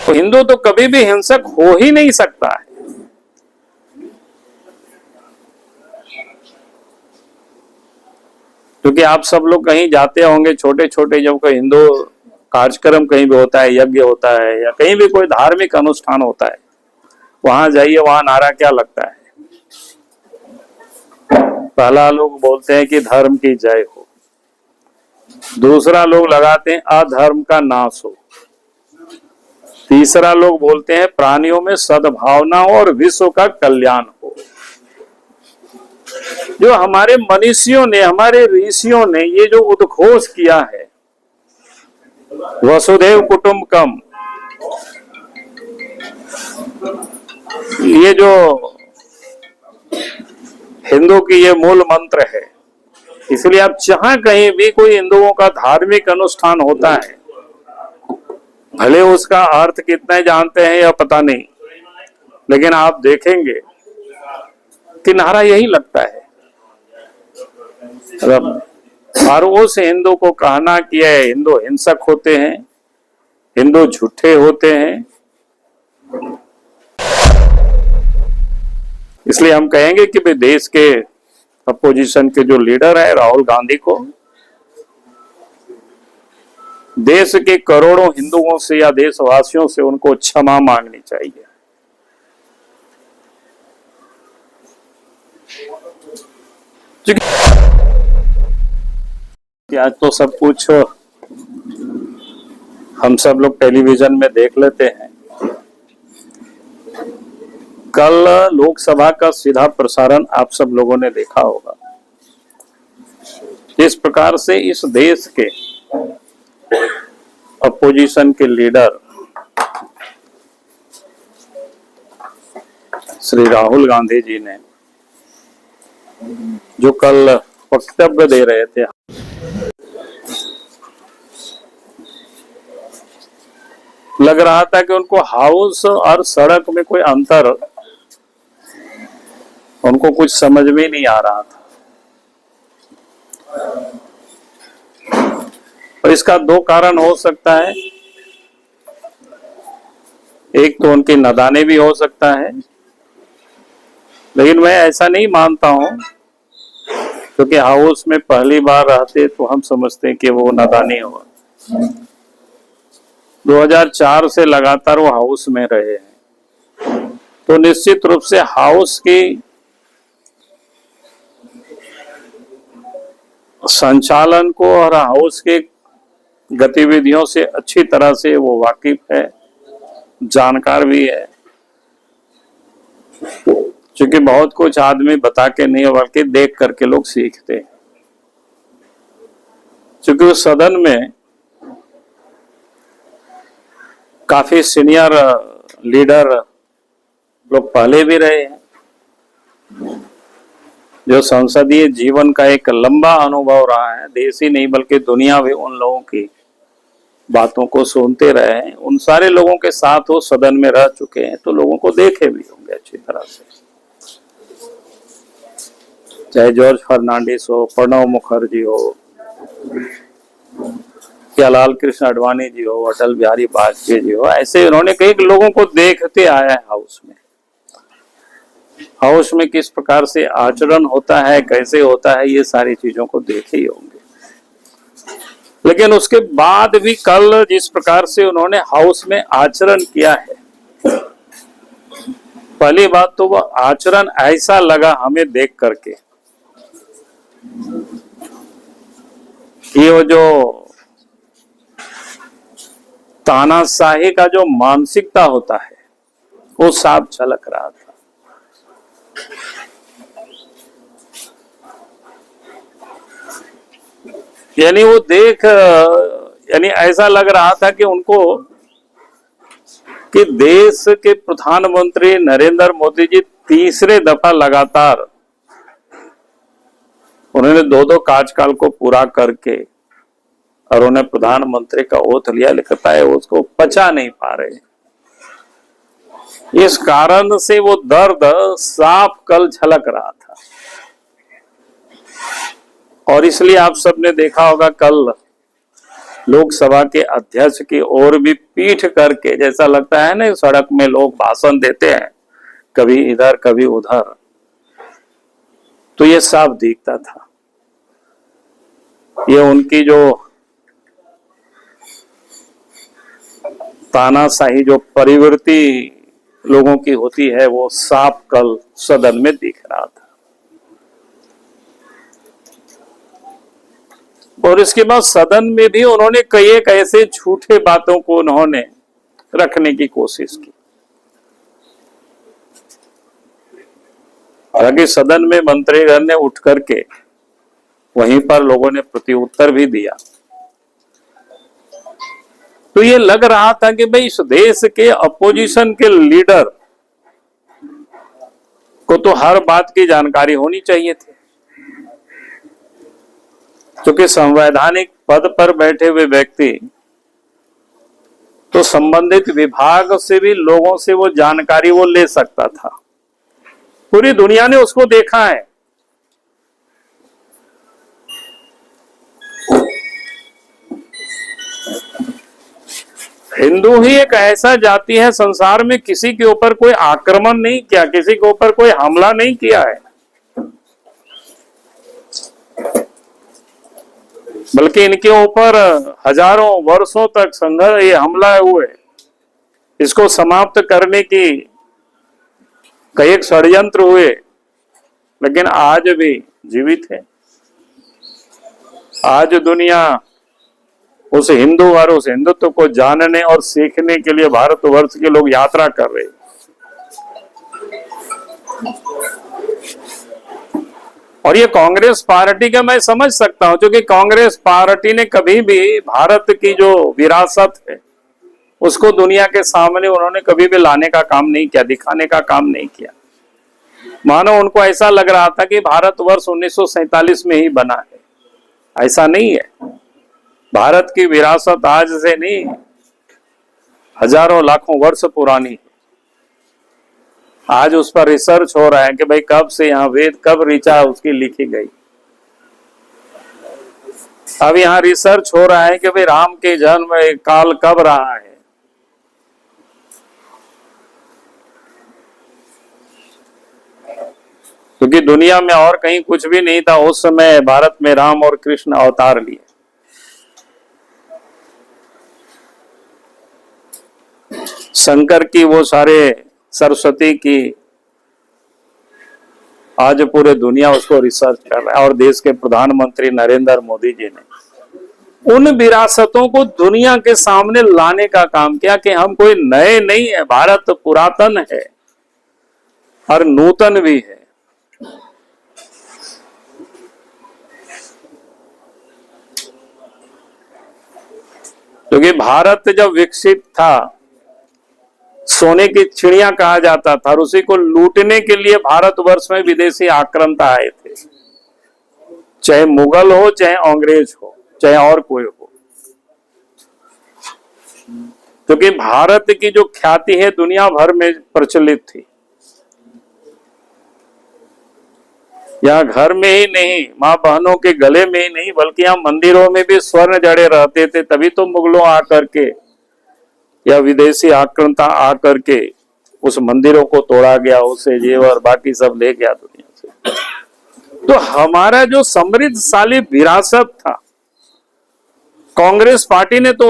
तो हिंदू तो कभी भी हिंसक हो ही नहीं सकता है। क्योंकि आप सब लोग कहीं जाते होंगे, छोटे छोटे जब कोई हिंदू कार्यक्रम कहीं भी होता है, यज्ञ होता है या कहीं भी कोई धार्मिक अनुष्ठान होता है, वहां जाइए, वहां नारा क्या लगता है? पहला लोग बोलते हैं कि धर्म की जय हो, दूसरा लोग लगाते हैं अधर्म का नाश हो, तीसरा लोग बोलते हैं प्राणियों में सद्भावना हो और विश्व का कल्याण हो। जो हमारे मनीषियों ने, हमारे ऋषियों ने ये जो उद्घोष किया है, वसुधैव कुटुंबकम, ये जो हिंदू की ये मूल मंत्र है। इसलिए आप जहां कहीं भी कोई हिंदुओं का धार्मिक अनुष्ठान होता है, भले उसका अर्थ कितने जानते हैं या पता नहीं, लेकिन आप देखेंगे कि नारा यही लगता है। और उस हिंदू को कहना कि हिंदू हिंसक होते हैं, हिंदू झूठे होते हैं, इसलिए हम कहेंगे कि भाई देश के अपोजिशन के जो लीडर है राहुल गांधी को देश के करोड़ों हिंदुओं से या देशवासियों से उनको क्षमा मांगनी चाहिए। आज तो सब कुछ हम सब लोग टेलीविजन में देख लेते हैं। कल लोकसभा का सीधा प्रसारण आप सब लोगों ने देखा होगा। इस प्रकार से इस देश के अपोजिशन के लीडर श्री राहुल गांधी जी ने जो कल वक्तव्य दे रहे थे, लग रहा था कि उनको हाउस और सड़क में कोई अंतर उनको कुछ समझ में नहीं आ रहा था। और इसका दो कारण हो सकता है। एक तो उनकी नादानी भी हो सकता है, लेकिन मैं ऐसा नहीं मानता हूं, क्योंकि हाउस में पहली बार रहते तो हम समझते हैं कि वो नादानी होगा। 2004 से लगातार वो हाउस में रहे हैं, तो निश्चित रूप से हाउस की संचालन को और हाउस के गतिविधियों से अच्छी तरह से वो वाकिफ है, जानकार भी है। क्योंकि बहुत कुछ आदमी बता के नहीं बल्कि देख करके लोग सीखते हैं। क्योंकि उस सदन में काफी सीनियर लीडर लोग पहले भी रहे हैं, जो संसदीय जीवन का एक लंबा अनुभव रहा है। देश ही नहीं बल्कि दुनिया भी उन लोगों की बातों को सुनते रहे हैं। उन सारे लोगों के साथ वो सदन में रह चुके हैं, तो लोगों को देखे भी होंगे अच्छी तरह से। चाहे जॉर्ज फर्नांडिस हो, प्रणब मुखर्जी हो, या लाल कृष्ण आडवाणी जी हो, अटल बिहारी वाजपेयी जी हो, ऐसे उन्होंने कई लोगों को देखते आया है। हाउस में किस प्रकार से आचरण होता है, कैसे होता है, ये सारी चीजों को देखे ही होंगे। लेकिन उसके बाद भी कल जिस प्रकार से उन्होंने हाउस में आचरण किया है, पहली बात तो वह आचरण ऐसा लगा हमें देख करके कि वो जो तानाशाही का जो मानसिकता होता है वो साफ झलक रहा था। यानी वो यानी ऐसा लग रहा था कि उनको कि देश के प्रधानमंत्री नरेंद्र मोदी जी तीसरे दफा लगातार उन्होंने दो कार्यकाल को पूरा करके और उन्हें प्रधानमंत्री का ओथ लिया, लिखता है उसको पचा नहीं पा रहे। इस कारण से वो दर्द साफ कल झलक रहा था। और इसलिए आप सबने देखा होगा कल लोकसभा के अध्यक्ष की ओर भी पीठ करके, जैसा लगता है ना सड़क में लोग भाषण देते हैं कभी इधर कभी उधर, तो ये साफ दिखता था। ये उनकी जो तानाशाही जो प्रवृत्ति लोगों की होती है वो साफ कल सदन में दिख रहा था। और इसके बाद सदन में भी उन्होंने कई एक ऐसे झूठे बातों को उन्होंने रखने की कोशिश की। हालांकि सदन में मंत्रीगण ने उठ करके वहीं पर लोगों ने प्रत्युत्तर भी दिया। तो ये लग रहा था कि भाई इस देश के अपोजिशन के लीडर को तो हर बात की जानकारी होनी चाहिए थी, क्योंकि संवैधानिक पद पर बैठे हुए व्यक्ति तो संबंधित विभाग से भी लोगों से वो जानकारी वो ले सकता था। पूरी दुनिया ने उसको देखा है। हिंदू ही एक ऐसा जाति है संसार में किसी के ऊपर कोई आक्रमण नहीं किया, किसी के ऊपर कोई हमला नहीं किया है, बल्कि इनके ऊपर हजारों वर्षों तक संघर्ष ये हमला हुए, इसको समाप्त करने की कई एक षड्यंत्र हुए, लेकिन आज भी जीवित है। आज दुनिया उस हिंदू और उस हिंदुत्व को जानने और सीखने के लिए भारतवर्ष के लोग यात्रा कर रहे हैं। और ये कांग्रेस पार्टी का मैं समझ सकता हूं, क्योंकि कांग्रेस पार्टी ने कभी भी भारत की जो विरासत है उसको दुनिया के सामने उन्होंने कभी भी लाने का काम नहीं किया, दिखाने का काम नहीं किया। मानो उनको ऐसा लग रहा था कि भारतवर्ष 1947 में ही बना है। ऐसा नहीं है। भारत की विरासत आज से नहीं, हजारों लाखों वर्ष पुरानी है। आज उस पर रिसर्च हो रहा है कि भाई कब से यहाँ वेद कब ऋचा उसकी लिखी गई। अब यहाँ रिसर्च हो रहा है कि भाई राम के जन्म काल कब रहा है। क्योंकि दुनिया में और कहीं कुछ भी नहीं था उस समय, भारत में राम और कृष्ण अवतार लिए। शंकर की वो सारे सरस्वती की आज पूरे दुनिया उसको रिसर्च कर रहा है। और देश के प्रधानमंत्री नरेंद्र मोदी जी ने उन विरासतों को दुनिया के सामने लाने का काम किया कि हम कोई नए नहीं है, भारत पुरातन है और नूतन भी है। क्योंकि भारत जब विकसित था सोने की चिड़िया कहा जाता था, और उसी को लूटने के लिए भारतवर्ष में विदेशी आक्रांता आए थे, चाहे मुगल हो, चाहे अंग्रेज हो, चाहे और कोई हो। क्योंकि भारत की जो ख्याति है दुनिया भर में प्रचलित थी। यहाँ घर में ही नहीं, माँ बहनों के गले में ही नहीं, बल्कि यहाँ मंदिरों में भी स्वर्ण जड़े रहते थे। तभी तो मुगलों आकर के या विदेशी आक्रांता आकर के उस मंदिरों को तोड़ा गया, उससे जेवर बाकी सब ले गया दुनिया से। तो हमारा जो समृद्धशाली विरासत था, कांग्रेस पार्टी ने तो